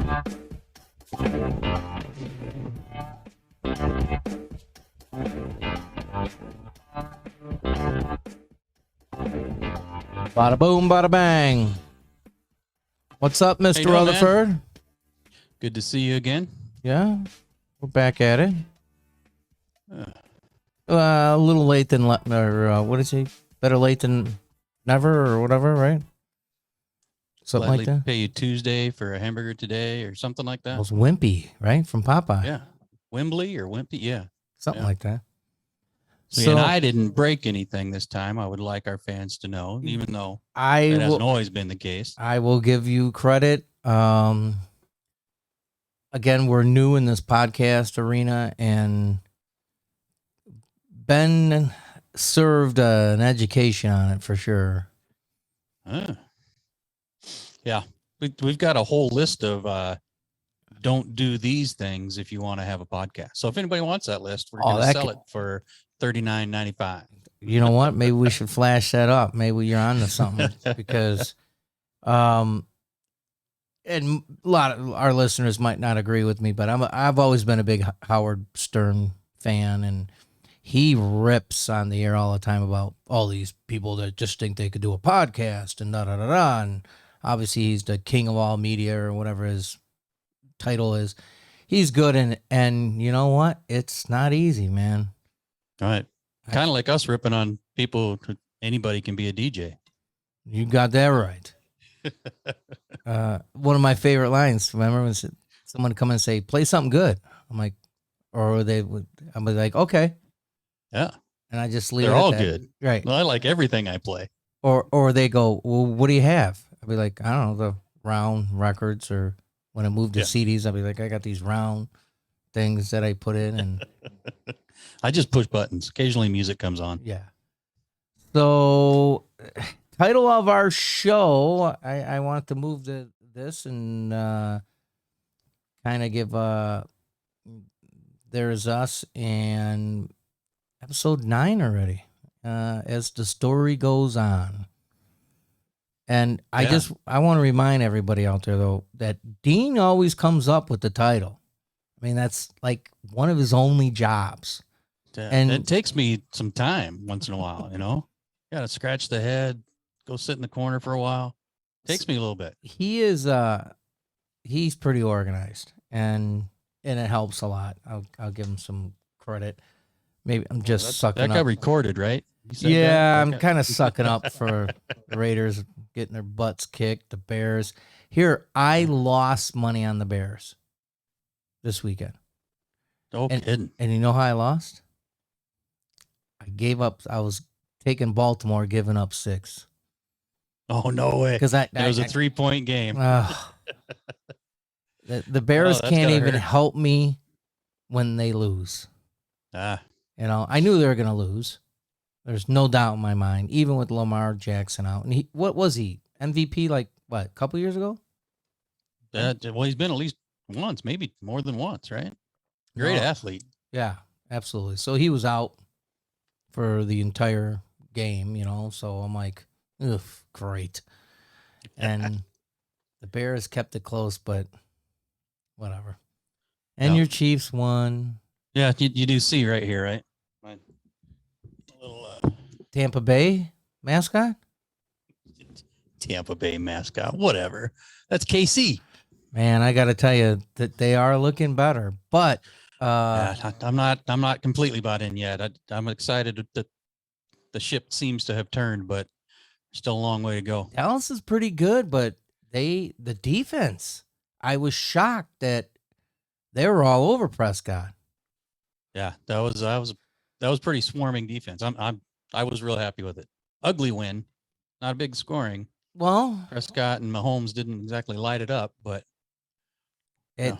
Bada boom, bada bang. What's up, Mr. Rutherford? Man? Good to see you again. Yeah, we're back at it. A little late than, what is he? Better late than never, or whatever, right? Something Gladly like that. Pay you Tuesday for a hamburger today, or something like that. It was Wimpy, right, from Popeye. Yeah, Wembley or Wimpy, yeah, something like that. So, and I didn't break anything this time. I would like our fans to know, even though that hasn't always been the case. I will give you credit. Again, we're new in this podcast arena, and Ben served an education on it for sure. Yeah, we've got a whole list of don't do these things if you want to have a podcast. So if anybody wants that list, we're going to sell it for $39.95. You know what? Maybe we should flash that up. Maybe you're on to something because, and a lot of our listeners might not agree with me, but I've always been a big Howard Stern fan, and he rips on the air all the time about all these people that just think they could do a podcast and da da da da. And obviously, he's the king of all media or whatever his title is. He's good, and you know what? It's not easy, man. All right. Kind of like us ripping on people. Anybody can be a DJ. You got that right. One of my favorite lines, remember when someone would come and say, play something good. I'm like, or they would, I'm like, okay. Yeah. And I just leave They're it all at that. good. Right. Well, I like everything I play. Or they go, well, what do you have? I'll be like, I don't know, the round records, or when I moved to CDs, I'll be like, I got these round things that I put in, and I just push buttons. Occasionally music comes on. Yeah. So, title of our show, I want to move this and kind of give There's Us and episode 9 already, as the story goes on. And I want to remind everybody out there, though, that Dean always comes up with the title. I mean, that's like one of his only jobs. And it takes me some time once in a while, you know. Got to scratch the head, go sit in the corner for a while. Takes me a little bit. He is he's pretty organized, and it helps a lot. I'll give him some credit. Maybe I'm just sucking up. That got recorded, right? Yeah, I'm kind of sucking up for the Raiders getting their butts kicked, the Bears. Here, I lost money on the Bears this weekend. Oh, kidding. And you know how I lost? I gave up. I was taking Baltimore, giving up 6. Oh, no way. Because it was a 3-point game. The Bears can't even help me when they lose. You know, I knew they were going to lose. There's no doubt in my mind, even with Lamar Jackson out. And what was he? MVP like, what, a couple years ago? Well, he's been at least once, maybe more than once, right? Great athlete. Yeah, absolutely. So he was out for the entire game, you know, so I'm like, ugh, great. And the Bears kept it close, but whatever. And your Chiefs won. Yeah, you do see right here, right? My little Tampa Bay mascot? Tampa Bay mascot, whatever. That's KC. Man, I got to tell you that they are looking better, but I'm not completely bought in yet. I'm excited that the ship seems to have turned, but still a long way to go. Dallas is pretty good, but the defense, I was shocked that they were all over Prescott. Yeah, that was pretty swarming defense. I was real happy with it. Ugly win, not a big scoring. Well, Prescott and Mahomes didn't exactly light it up, but the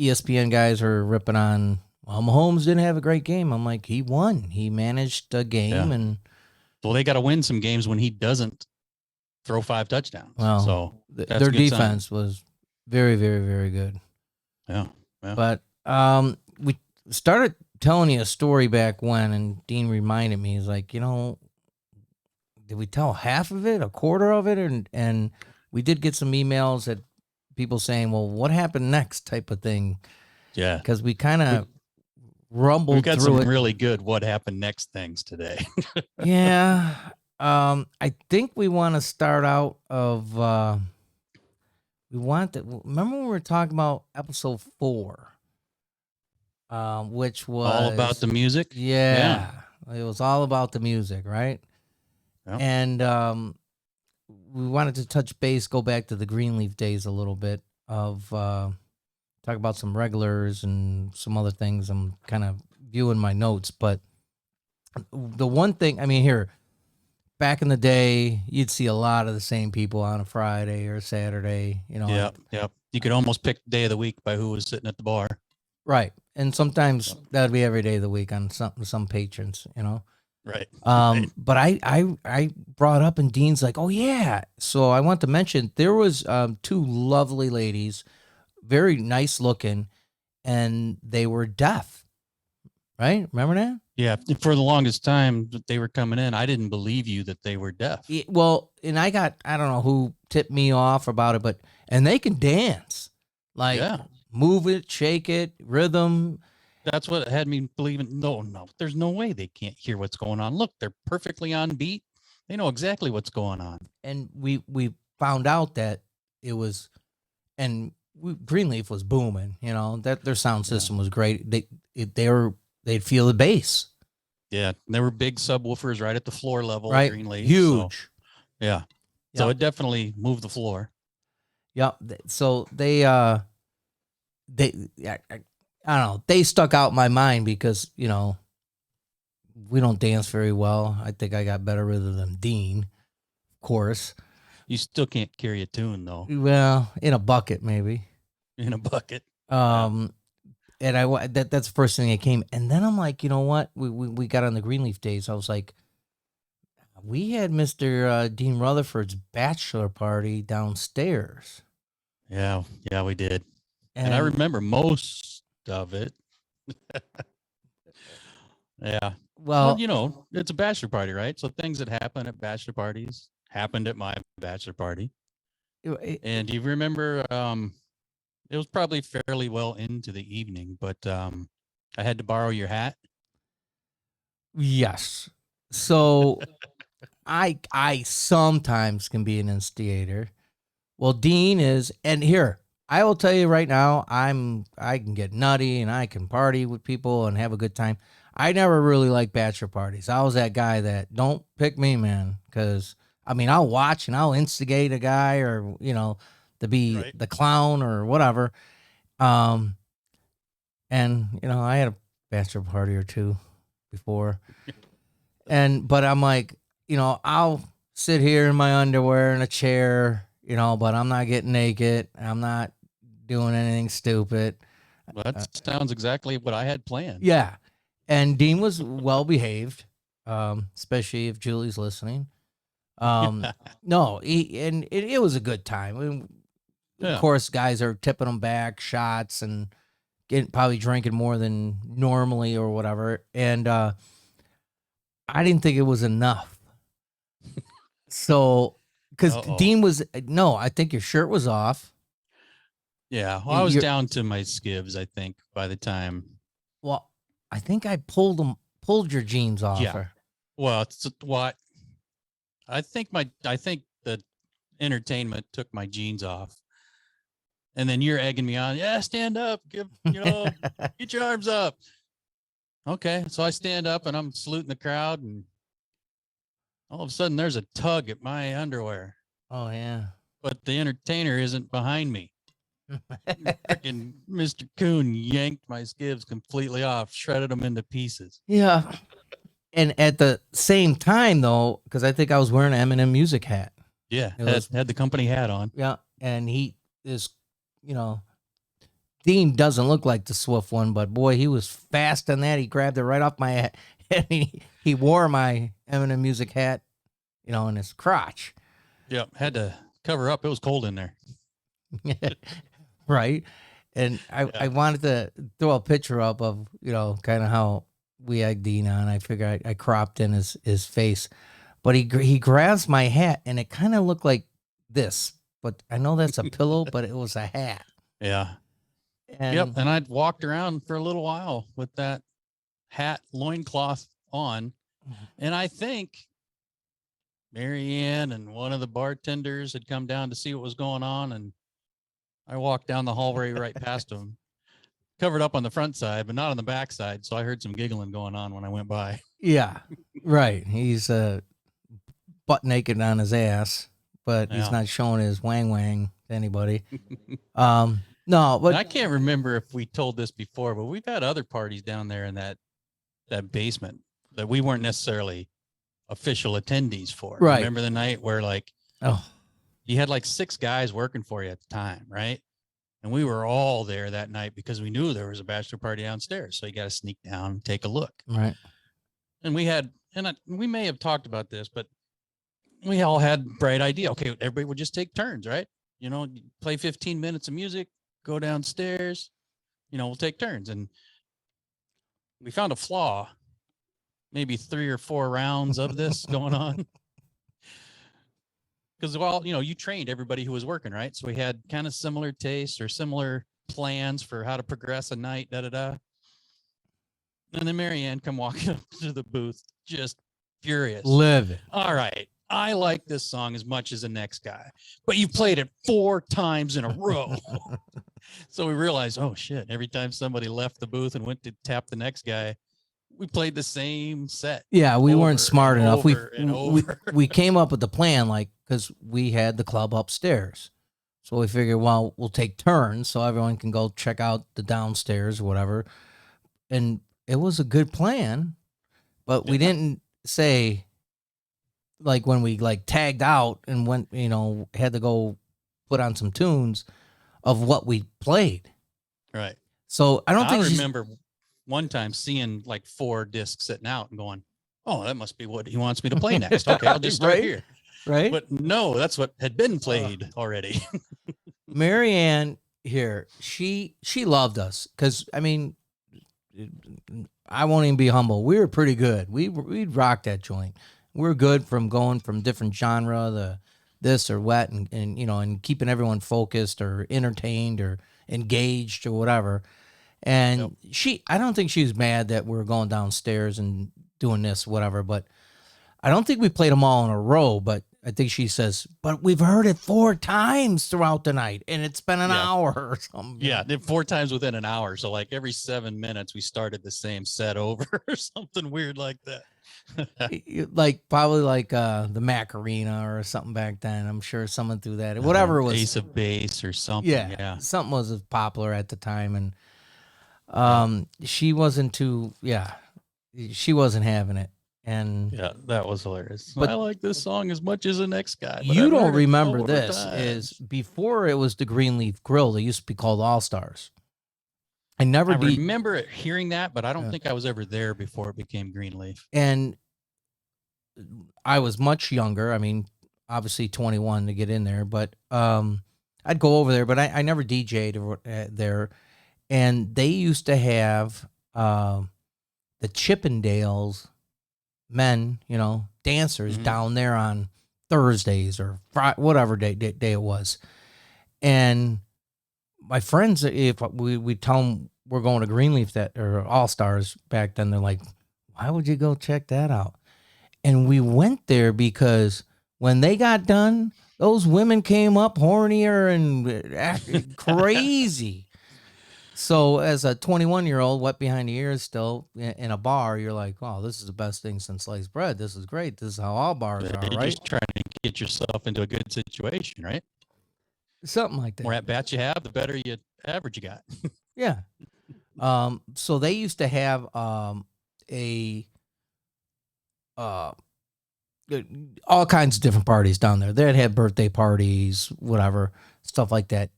ESPN guys are ripping on. Well, Mahomes didn't have a great game. I'm like, he won. He managed a game, and they got to win some games when he doesn't throw 5 touchdowns. Well, so their defense was very, very, very good. Yeah. But we started telling you a story back when, and Dean reminded me. He's like, did we tell half of it, a quarter of it, and we did get some emails that people saying, "Well, what happened next?" type of thing. Yeah, because we kind of we've rumbled got through some it. really good what happened next things today. Yeah. I think we want to start out of we want to remember when we were talking about episode 4, which All about was the music. yeah, it was all about the music, right? Yep. And we wanted to touch base, go back to the Greenleaf days a little bit of talk about some regulars and some other things. I'm kind of viewing my notes, but the one thing, I mean, here, back in the day, you'd see a lot of the same people on a Friday or Saturday, Yep. Yep. You could almost pick day of the week by who was sitting at the bar. right. And sometimes that'd be every day of the week on some patrons, Right. But I brought up and Dean's like, oh yeah. So I want to mention there was 2 lovely ladies, very nice looking, and they were deaf. Right? Remember that? Yeah. For the longest time that they were coming in, I didn't believe you that they were deaf. Well, and I don't know who tipped me off about it, and they can dance, like move it, shake it, rhythm. That's what had me believing. No, there's no way they can't hear what's going on. Look, they're perfectly on beat. They know exactly what's going on. And we found out that it was, and Greenleaf was booming. That their sound system was great. They'd feel the bass. Yeah, there were big subwoofers right at the floor level. Right, Greenleaf, huge. So, yeah, so it definitely moved the floor. Yep. So they I don't know. They stuck out in my mind because we don't dance very well. I think I got better rhythm than Dean, of course. You still can't carry a tune though. Well, in a bucket maybe. In a bucket. And that's the first thing that came. And then I'm like, you know what? We got on the Greenleaf days. I was like, we had Mr. Dean Rutherford's bachelor party downstairs. Yeah, we did. And I remember most of it. Yeah. Well, it's a bachelor party, right? So things that happen at bachelor parties happened at my bachelor party. And do you remember, it was probably fairly well into the evening, but I had to borrow your hat. Yes. So I sometimes can be an instigator. Well, Dean is, and here, I will tell you right now, I can get nutty and I can party with people and have a good time. I never really liked bachelor parties. I was that guy that don't pick me, man, because I'll watch and I'll instigate a guy or to be the clown or whatever. And I had a bachelor party or 2 before, but I'm like, I'll sit here in my underwear in a chair, but I'm not getting naked. I'm not doing anything stupid. Well, that sounds exactly what I had planned. Yeah. And Dean was well behaved, especially if Julie's listening. No, it was a good time. Of course, guys are tipping them back shots and probably drinking more than normally or whatever. And I didn't think it was enough. So, because Dean was, no, I think your shirt was off. Yeah, well, I was down to my skivs, I think, by the time. Well, I think I pulled your jeans off. Yeah. Well, it's what I think the entertainment took my jeans off. And then you're egging me on. Yeah, stand up. Get your arms up. Okay. So I stand up and I'm saluting the crowd, and all of a sudden there's a tug at my underwear. Oh yeah. But the entertainer isn't behind me. Freaking Mr. Coon yanked my skivs completely off, shredded them into pieces. Yeah. And at the same time, though, because I think I was wearing an M&M music hat. Yeah, had the company hat on. Yeah, and he is, Dean doesn't look like the Swift one, but boy, he was fast on that. He grabbed it right off my head, and he wore my M&M music hat, in his crotch. Yeah, had to cover up. It was cold in there. Right. And I wanted to throw a picture up of, kind of how we had Dean on. I figured I cropped in his face, but he grabs my hat and it kind of looked like this but I know that's a pillow, but it was a hat. Yeah. And And I'd walked around for a little while with that hat loincloth on. And I think Marianne and one of the bartenders had come down to see what was going on. And I walked down the hallway right past them, covered up on the front side, but not on the back side. So I heard some giggling going on when I went by. yeah, right. He's butt naked on his ass, but he's Yeah. not showing his wang to anybody. No, And but I can't remember if we told this before, but we've had other parties down there in that basement that we weren't necessarily official attendees for. Right. Remember the night where like oh, you had like 6 guys working for you at the time, right? And we were all there that night because we knew there was a bachelor party downstairs. So you got to sneak down and take a look. right. And we had, we may have talked about this, but we all had bright idea. Okay, everybody would just take turns, right? You know, play 15 minutes of music, go downstairs, you know, we'll take turns. And we found a flaw, maybe 3 or 4 rounds of this going on. Because, well, you know, you trained everybody who was working, right? So we had kind of similar tastes or similar plans for how to progress a night, And then Marianne come walking up to the booth, just furious. Live it. All right, I like this song as much as the next guy, but you played it 4 times in a row. So we realized, oh shit, every time somebody left the booth and went to tap the next guy, we played the same set. Yeah, we weren't smart enough. We came up with the plan, like, because we had the club upstairs. So we figured, well, we'll take turns so everyone can go check out the downstairs or whatever. And it was a good plan, but we didn't say, like, when we like tagged out and went, you know, had to go put on some tunes of what we played. Right. So I don't think remember one time seeing like 4 discs sitting out and going, oh, that must be what he wants me to play next. Okay, I'll just start here. Right. But no, that's what had been played already. Marianne here, she loved us because, I mean, I won't even be humble. We were pretty good. We'd rock that joint. We're good from going from different genre, this or wet, and you know, and keeping everyone focused or entertained or engaged or whatever. And I don't think she was mad that we were going downstairs and doing this, whatever. But I don't think we played them all in a row. But I think she says, but we've heard it 4 times throughout the night, and it's been an hour or something. Yeah, 4 times within an hour. So like every 7 minutes, we started the same set over or something weird like that. Like probably like the Macarena or something back then. I'm sure someone threw that. Whatever it was. Ace of Base or something. Yeah. Something was popular at the time. And she wasn't she wasn't having it. And yeah, that was hilarious. But I like this song as much as the next guy. You don't remember this is before it was the Greenleaf Grill. They used to be called All Stars. I remember hearing that, but I don't think I was ever there before it became Greenleaf. And I was much younger. I mean, obviously 21 to get in there, but I'd go over there, but I never DJ'd there. And they used to have the Chippendales men, you know, dancers down there on Thursdays or Friday, whatever day it was. And my friends, if we tell them we're going to Greenleaf or All Stars back then, they're like, why would you go check that out? And we went there because when they got done, those women came up hornier and acted crazy. So as a 21-year-old, wet behind the ears still in a bar, you're like, oh, this is the best thing since sliced bread. This is great. This is how all bars are, You're right? just trying to get yourself into a good situation, right? Something like that. The more at bats you have, the better average you got. Yeah. So they used to have all kinds of different parties down there. They'd have birthday parties, whatever, stuff like that.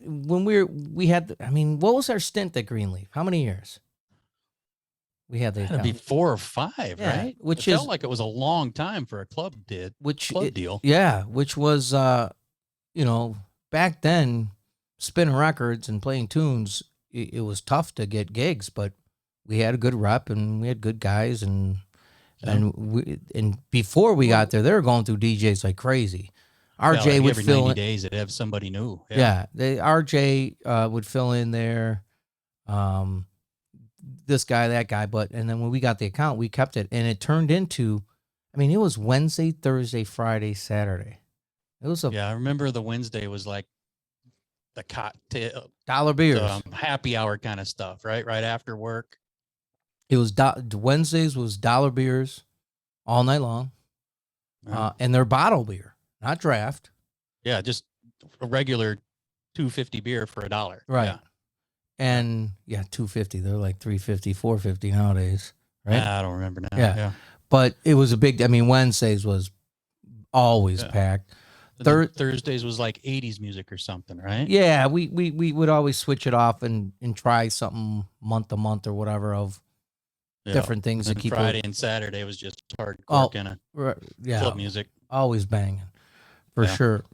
We had, I mean, what was our stint at Greenleaf? How many years? We had the It'd be 4 or 5, right? Which felt like it was a long time for a club deal. Yeah, which was you know, back then, spinning records and playing tunes, it was tough to get gigs, but we had a good rep and we had good guys and before we got there, they were going through DJs like crazy. RJ would every fill 90 in. days they'd have somebody new. Yeah, RJ would fill in there. This guy, that guy, and then when we got the account, we kept it, and it turned into, I mean, it was Wednesday, Thursday, Friday, Saturday. It was I remember the Wednesday was like the cocktail dollar beers, happy hour kind of stuff, right after work. It was Wednesdays was dollar beers all night long, and they're bottle beer, not draft. Yeah, just a regular $2.50 beer for $1. Right. Yeah. And $2.50. They're like $3.50, $4.50 nowadays, right? I don't remember now. Yeah. But it was a big. I mean, Wednesdays was always packed. Thursdays was like 80s music or something, right? Yeah, we would always switch it off and try something month to month or whatever of different things to keep. Friday and Saturday was just hardcore kind of club music. Always banging, for sure.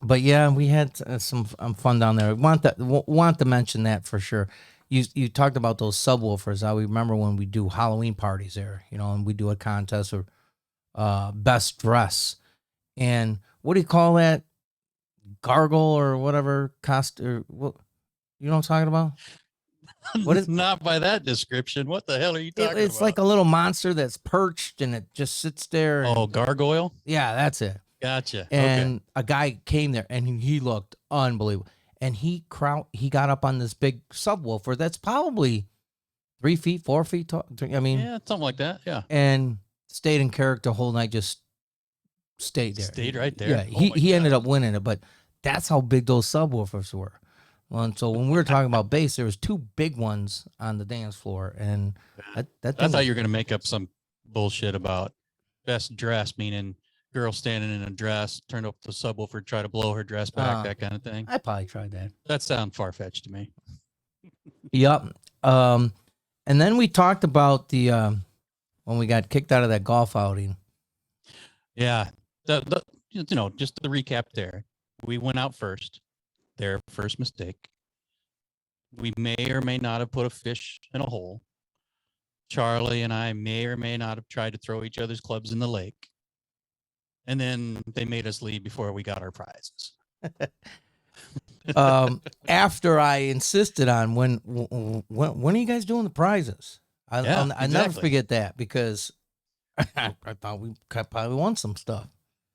But yeah, we had some fun down there. Want to mention that for sure. You talked about those subwoofers. I remember when we do Halloween parties there, and we do a contest or best dress. And what do you call that? Gargle or whatever or what? You know what I'm talking about? What is not by that description? What the hell are you talking about? It's like a little monster that's perched and it just sits there. Gargoyle? Yeah, that's it. Gotcha. And a guy came there and he looked unbelievable. And he got up on this big subwoofer that's probably 3 feet, 4 feet tall. I mean, something like that. Yeah. And stayed in character the whole night. Just stayed there. Stayed right there. Yeah. He ended up winning it, but that's how big those subwoofers were. Well, and so when we were talking about bass, there was 2 big ones on the dance floor, and I thought you were gonna make up some bullshit about best dress, meaning girl standing in a dress, turn up the subwoofer, try to blow her dress back, that kind of thing. I probably tried that. That sounds far fetched to me. Yep. And then we talked about the when we got kicked out of that golf outing. Yeah. Just to recap there, we went out first. Their first mistake. We may or may not have put a fish in a hole. Charlie and I may or may not have tried to throw each other's clubs in the lake. And then they made us leave before we got our prizes. After I insisted on when are you guys doing the prizes? I'll never forget that because I thought we probably won some stuff.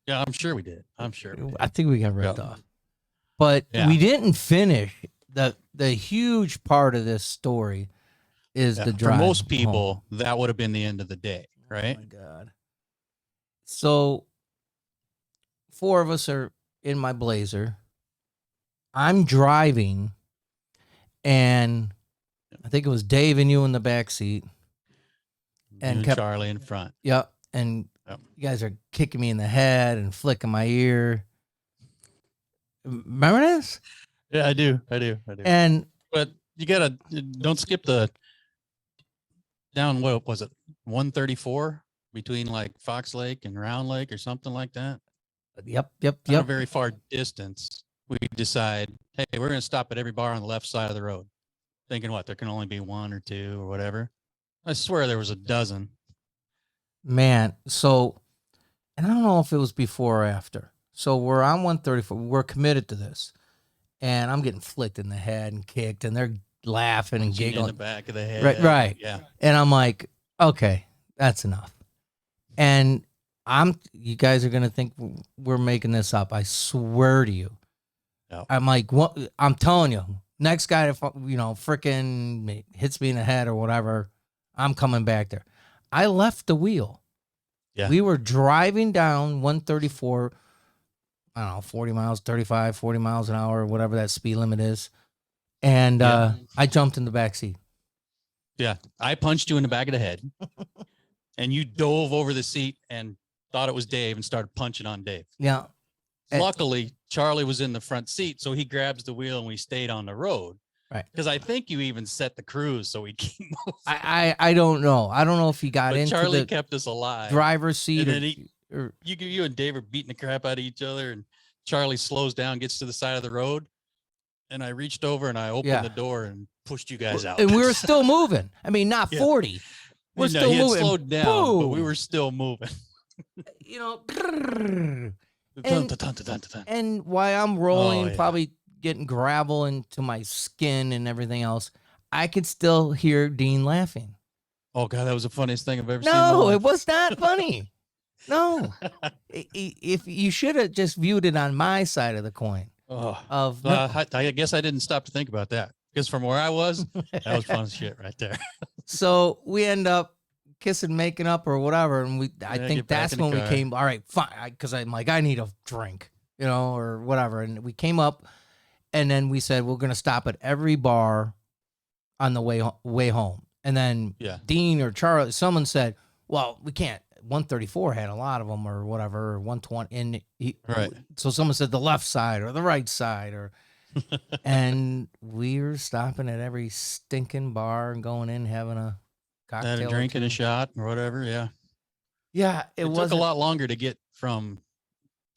Yeah, I'm sure we did. I think we got ripped off. But we didn't finish. The huge part of this story is the drive. For most people, that would have been the end of the day, right? Oh, my God. So 4 of us are in my Blazer. I'm driving, and I think it was Dave and you in the back seat. And Charlie in front. Yep. And you guys are kicking me in the head and flicking my ear. Remember this? Yeah, I do. But you don't skip down, what was it? 134 between like Fox Lake and Round Lake or something like that. Yep. Not a very far distance. We decide, hey, we're going to stop at every bar on the left side of the road. Thinking there can only be 1 or 2 or whatever. I swear there was a dozen. Man. So, and I don't know if it was before or after. So we're on 134. We're committed to this. And I'm getting flicked in the head and kicked, and they're laughing and giggling. In the back of the head. Right. Yeah. And I'm like, okay, that's enough. And you guys are going to think we're making this up. I swear to you. No. I'm like, what? I'm telling you, next guy that, freaking hits me in the head or whatever, I'm coming back there. I left the wheel. Yeah. We were driving down 134, I don't know, 40 miles, 35, 40 miles an hour, whatever that speed limit is. And I jumped in the back seat. Yeah. I punched you in the back of the head. And you dove over the seat and thought it was Dave and started punching on Dave. Yeah. Luckily, Charlie was in the front seat, so he grabs the wheel and we stayed on the road. Right. Because I think you even set the cruise so we keep moving. I don't know. I don't know if he got into Charlie the kept us alive. Driver's seat. And then you and Dave are beating the crap out of each other, and Charlie slows down, gets to the side of the road, and I reached over and I opened the door and pushed you guys out. And we were still moving. I mean, not 40. We're still moving. Slowed down, but we were still moving. Dun, dun, dun, dun, dun, dun. And while I'm rolling, yeah. probably getting gravel into my skin and everything else, I could still hear Dean laughing. Oh God, that was the funniest thing I've ever seen in my No, life. it was not funny. No, if you should have just viewed it on my side of the coin. Oh, Of I guess I didn't stop to think about that because from where I was, that was fun as shit right there. So we end up kissing, making up, or whatever, and I Yeah, think get back that's in the when we car. came. All right, fine, because I'm like, I need a drink, or whatever, and we came up, and then we said we're gonna stop at every bar on the way home, and then Yeah. Dean or Charlie, someone said, well, we can't. 134 had a lot of them, or whatever, or 120, and Right. so someone said the left side or the right side, and we were stopping at every stinking bar and going in, having a cocktail, Had a drink and a two. shot or whatever. Yeah. Yeah, It took a wasn't lot longer to get from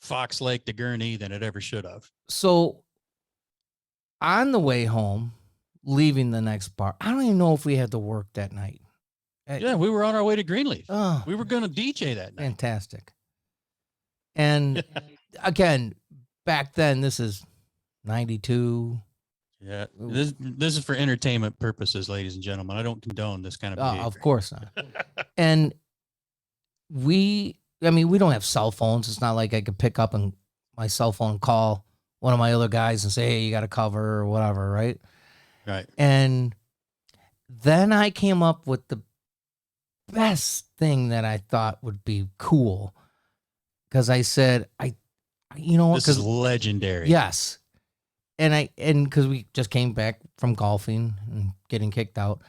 Fox Lake to Gurnee than it ever should have. so. On the way home, leaving the next bar, I don't even know if we had to work that night. Yeah, we were on our way to Greenleaf. Oh, We were going to DJ that night. fantastic. And again, back then, this is 92. Yeah, this is for entertainment purposes, ladies and gentlemen. I don't condone this kind of behavior. Of course not. And we don't have cell phones. It's not like I could pick up and my cell phone call one of my other guys and say, hey, you got to cover or whatever, right? Right. And then I came up with the best thing that I thought would be cool. Because I said, you know what? This is legendary. Yes. And because we just came back from golfing and getting kicked out,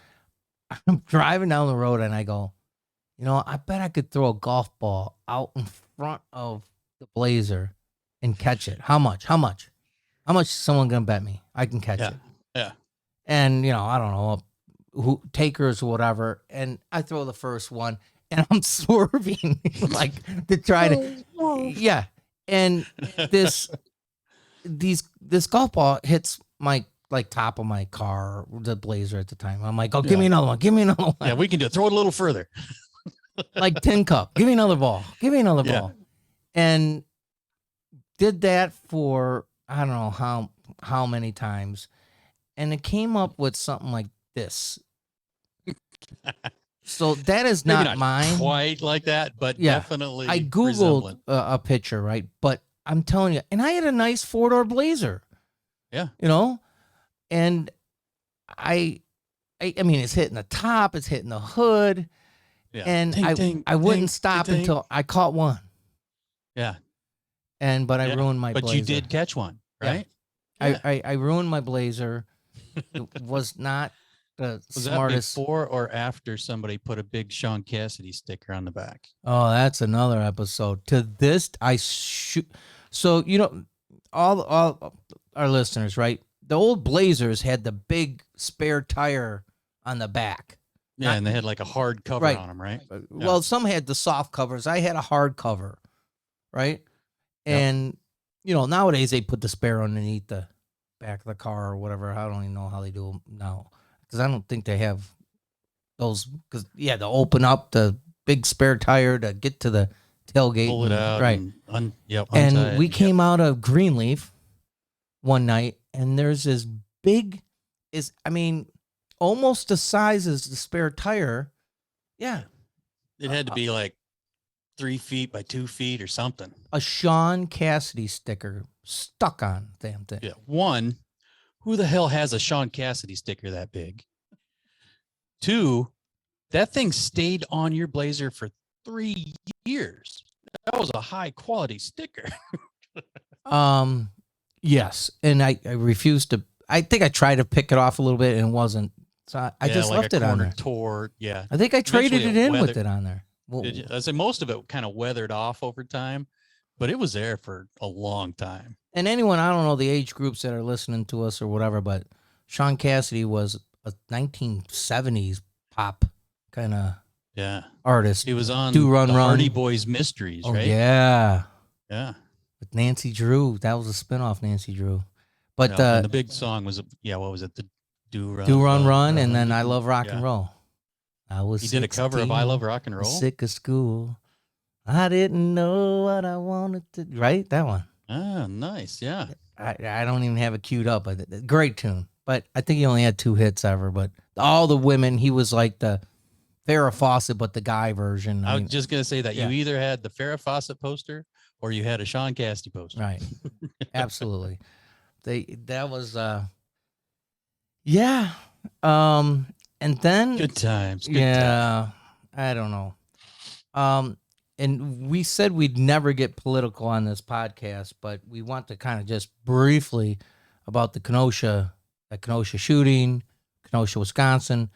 I'm driving down the road and I go, I bet I could throw a golf ball out in front of the Blazer and catch it. How much? How much is someone going to bet me I can catch it? Yeah. And, I don't know, who takers or whatever. And I throw the first one and I'm swerving like to try to, yeah. And this golf ball hits my top of my car, the Blazer at the time. I'm like, oh, give me another one. Give me another one. Yeah, we can do it. Throw it a little further. Like tin cup. Give me another ball. Give me another ball. And did that for, I don't know how many times. And it came up with something like this. So that is not mine. Quite like that, but definitely. I Googled a picture, right? But I'm telling you, and I had a nice 4-door Blazer. Yeah. And I mean, it's hitting the top, it's hitting the hood. Yeah. And I wouldn't stop until I caught one. Yeah. But I ruined my Blazer. But you did catch one, right? Yeah. I ruined my Blazer. It was not the smartest. That before or after somebody put a big Sean Cassidy sticker on the back? Oh, that's another episode. To this, So, all our listeners, right? The old Blazers had the big spare tire on the back. Yeah, and they had like a hard cover on them, right? Well, some had the soft covers. I had a hard cover, right? And, nowadays they put the spare underneath the back of the car or whatever. I don't even know how they do them now because I don't think they have those. Because, to open up the big spare tire to get to the tailgate. Pull it out. Right. And we came out of Greenleaf one night and there's this big, almost the size as the spare tire. Yeah. It had to be like 3 feet by 2 feet or something. A Sean Cassidy sticker stuck on the damn thing. Yeah. One, who the hell has a Sean Cassidy sticker that big? 2, that thing stayed on your Blazer for 3 years. That was a high quality sticker. Yes. And I refused to. I think I tried to pick it off a little bit and it wasn't. So I just like left it on there. Yeah. I think I traded it in with it on there. Well, I say most of it kind of weathered off over time, but it was there for a long time. And anyone, I don't know the age groups that are listening to us or whatever, but Sean Cassidy was a 1970s pop kind of artist. He was on Do Run the Run. Hardy Boys Mysteries, right? Yeah. Yeah. With Nancy Drew. That was a spinoff, Nancy Drew. But and the big song was, what was it? The Do Run, and then I Love Rock and Roll. I was. He did a cover of I Love Rock and Roll. Sick of school. I didn't know what I wanted to. Right, that one. Ah, nice. Yeah. I don't even have it queued up, but great tune. But I think he only had 2 hits ever. But all the women, he was like the Farrah Fawcett, but the guy version. I I was mean, just gonna say that you yeah, either had the Farrah Fawcett poster or you had a Sean Cassidy poster. right, absolutely. That was yeah, um, and then Good times. Good times. yeah, I don't know. And we said we'd never get political on this podcast, but we want to kind of just briefly about the Kenosha shooting, Kenosha, Wisconsin.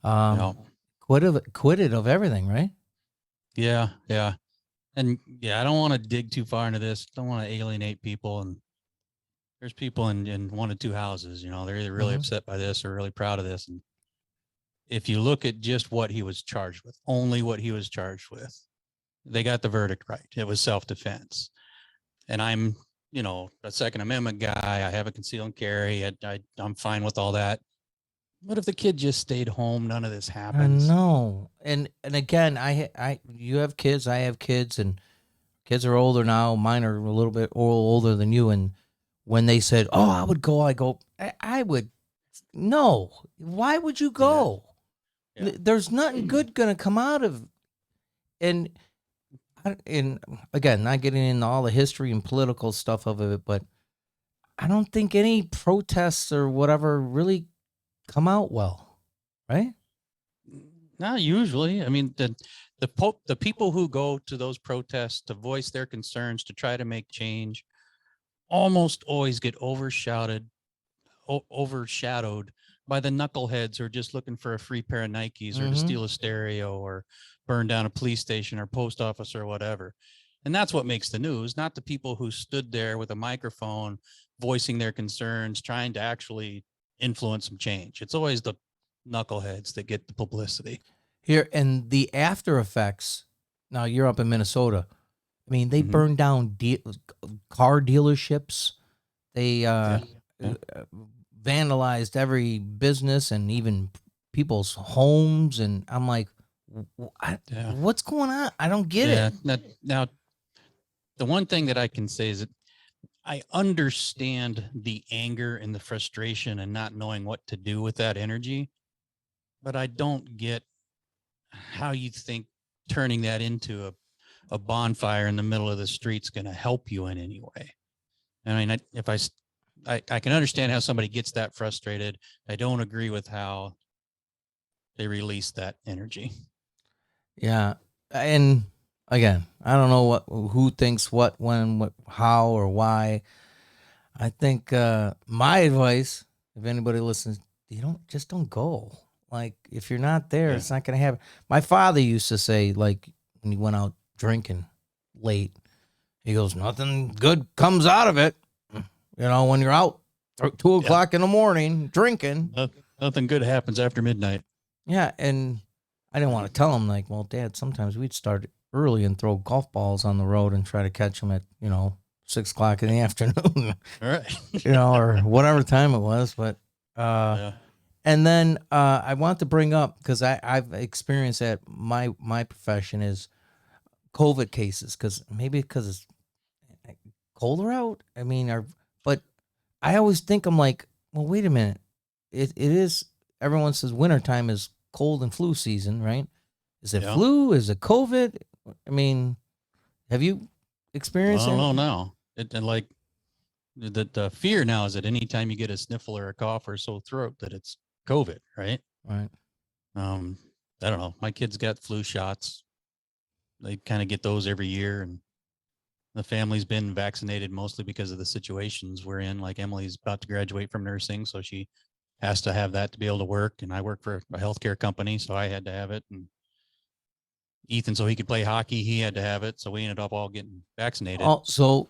Yeah. Quitted of everything, right? Yeah. Yeah. And yeah, I don't want to dig too far into this. Don't want to alienate people. And there's people in 1 or 2 houses, they're either really upset by this or really proud of this. And if you look at just what he was charged with, only what he was charged with, they got the verdict right. It was self-defense. And I'm, a Second Amendment guy. I have a conceal and carry. I'm fine with all that. What if the kid just stayed home? None of this I happens. know. And again, you have kids, I have kids, and kids are older now. Mine are a little bit older than you. And when they said, "Oh, I would go," I would. No, why would you Yeah. go? Yeah. There's nothing good gonna come out of. And and again, not getting into all the history and political stuff of it, but I don't think any protests or whatever really come out well, right? Not usually. I mean, the people who go to those protests to voice their concerns to try to make change almost always get overshadowed by the knuckleheads who are just looking for a free pair of Nikes or to steal a stereo or burn down a police station or post office or whatever. And that's what makes the news, not the people who stood there with a microphone voicing their concerns, trying to actually influence some change. It's always the knuckleheads that get the publicity. Here and the after effects. Now you're up in Minnesota. I mean, they Mm-hmm. burned down car dealerships. They Yeah. Yeah. vandalized every business and even people's homes. And I'm like, Yeah. what's going on? I don't get Yeah. it. Now, the one thing that I can say is that I understand the anger and the frustration and not knowing what to do with that energy, but I don't get how you think turning that into a bonfire in the middle of the street's going to help you in any way. I mean, if I can understand how somebody gets that frustrated. I don't agree with how they release that energy. Yeah. And again, I don't know who thinks what, when, what, how, or why. I think my advice, if anybody listens, don't go. Like if you're not there, Yeah. it's not gonna happen. My father used to say, like when he went out drinking late, he goes, "Nothing good comes out of it." When you're out 2 o'clock in the morning drinking. Nothing good happens after midnight. Yeah, and I didn't want to tell him like, well, Dad, sometimes we'd start early and throw golf balls on the road and try to catch them at 6 o'clock in the afternoon. All right. Or whatever time it was. But Yeah. and then I want to bring up because I've experienced that my profession is COVID cases because it's colder out. I mean, but I always think I'm like, well, wait a minute. It is everyone says wintertime is cold and flu season, right? Is it flu? Is it COVID? I mean, have you experienced I don't know anything? now. And like the fear now is that anytime you get a sniffle or a cough or a sore throat, that it's COVID, right? Right. I don't know. My kids got flu shots. They kind of get those every year, and the family's been vaccinated mostly because of the situations we're in. Like Emily's about to graduate from nursing, so she has to have that to be able to work. And I work for a healthcare company, so I had to have it. And Ethan, so he could play hockey, he had to have it. So we ended up all getting vaccinated. Oh, so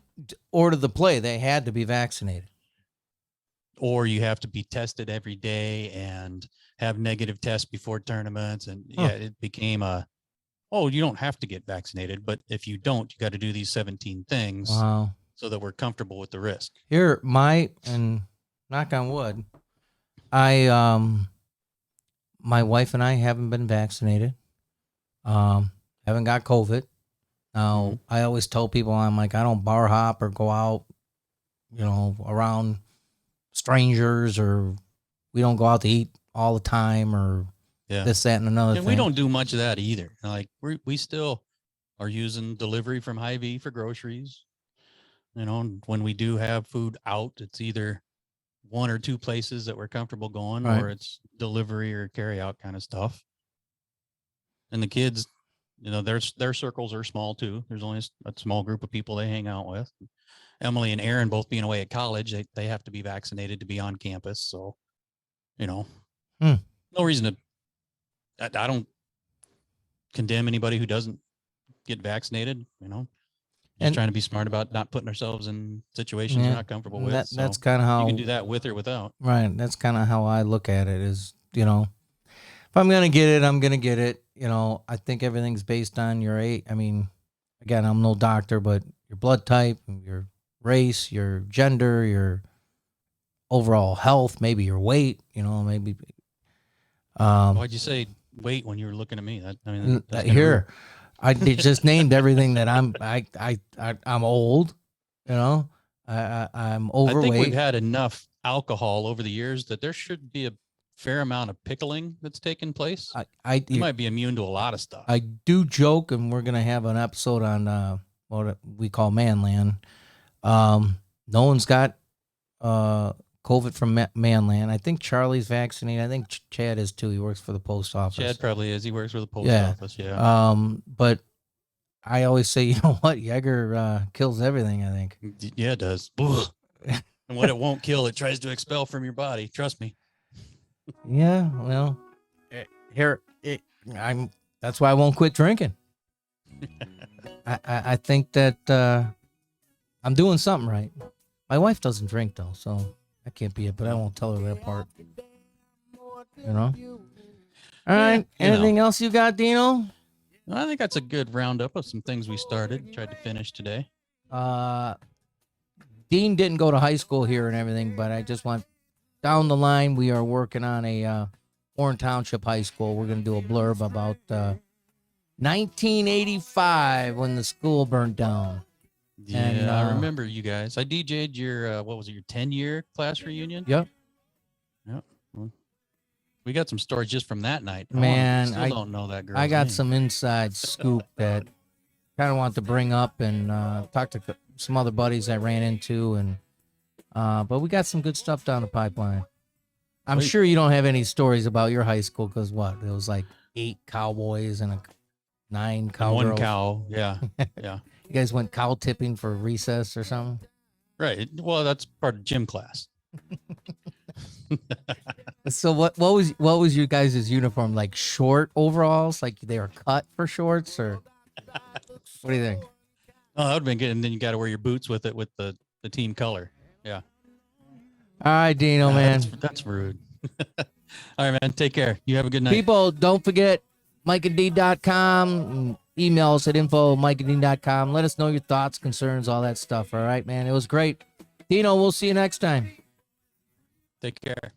order the play, they had to be vaccinated. Or you have to be tested every day and have negative tests before tournaments. And yeah, it became you don't have to get vaccinated, but if you don't, you got to do these 17 things. Wow. So that we're comfortable with the risk. Here, and knock on wood, my wife and I haven't been vaccinated. Haven't got COVID. Now, I always tell people, I'm like, I don't bar hop or go out, around strangers, or we don't go out to eat all the time, or Yeah. this, that, and another And thing. we don't do much of that either. Like we still are using delivery from Hy-Vee for groceries. When we do have food out, it's either one or two places that we're comfortable going, Right. or it's delivery or carry out kind of stuff. And the kids, their circles are small too. There's only a small group of people they hang out with. Emily and Aaron both being away at college, they have to be vaccinated to be on campus. So, no reason to, I don't condemn anybody who doesn't get vaccinated, just trying to be smart about not putting ourselves in situations we're not comfortable with. That's kind of how you can do that with or without. Right. That's kind of how I look at it is, if I'm going to get it, I'm going to get it. I think everything's based on your age. I mean, again, I'm no doctor, but your blood type, your race, your gender, your overall health, maybe your weight, maybe. Why'd you say weight when you were looking at me? That's here, I just named everything that I'm old, I'm overweight. I think we've had enough alcohol over the years that there should be a fair amount of pickling that's taken place. You might be immune to a lot of stuff. I do joke, and we're gonna have an episode on what we call Manland. No one's got COVID from Manland. I think Charlie's vaccinated. I think Chad is too. He works for the post office. Chad probably is. He works for the post office. Yeah. But I always say, you know what? Jaeger kills everything, I think. Yeah, it does. And what it won't kill, it tries to expel from your body. Trust me. Yeah, well, that's why I won't quit drinking. I think that I'm doing something right. My wife doesn't drink though, so that can't be it. But I won't tell her that part. All right. Anything else you got, Dino? I think that's a good roundup of some things we tried to finish today. Dean didn't go to high school here and everything, but I just went down the line. We are working on a Warren Township High School. We're going to do a blurb about 1985 when the school burned down. Yeah, and, I remember you guys. I DJ'd your, your 10-year class reunion? Yep. Well, we got some stories just from that night. Man, I don't know that girl. I got some inside scoop that kind of want to bring up and talk to some other buddies I ran into, and but we got some good stuff down the pipeline. I'm sure you don't have any stories about your high school because what? It was like 8 cowboys and 9 cowgirls. 1 cow, yeah, yeah. You guys went cow tipping for recess or something? Right. Well, that's part of gym class. So what was your guys' uniform? Like short overalls? Like they were cut for shorts, or what do you think? Oh, that would have been good. And then you got to wear your boots with it with the team color. Yeah. All right, Dino, man. That's rude. All right, man. Take care. You have a good night. People, don't forget MikeandD.com. Email us at info@mikeandD.com. Let us know your thoughts, concerns, all that stuff. All right, man. It was great. Dino, we'll see you next time. Take care.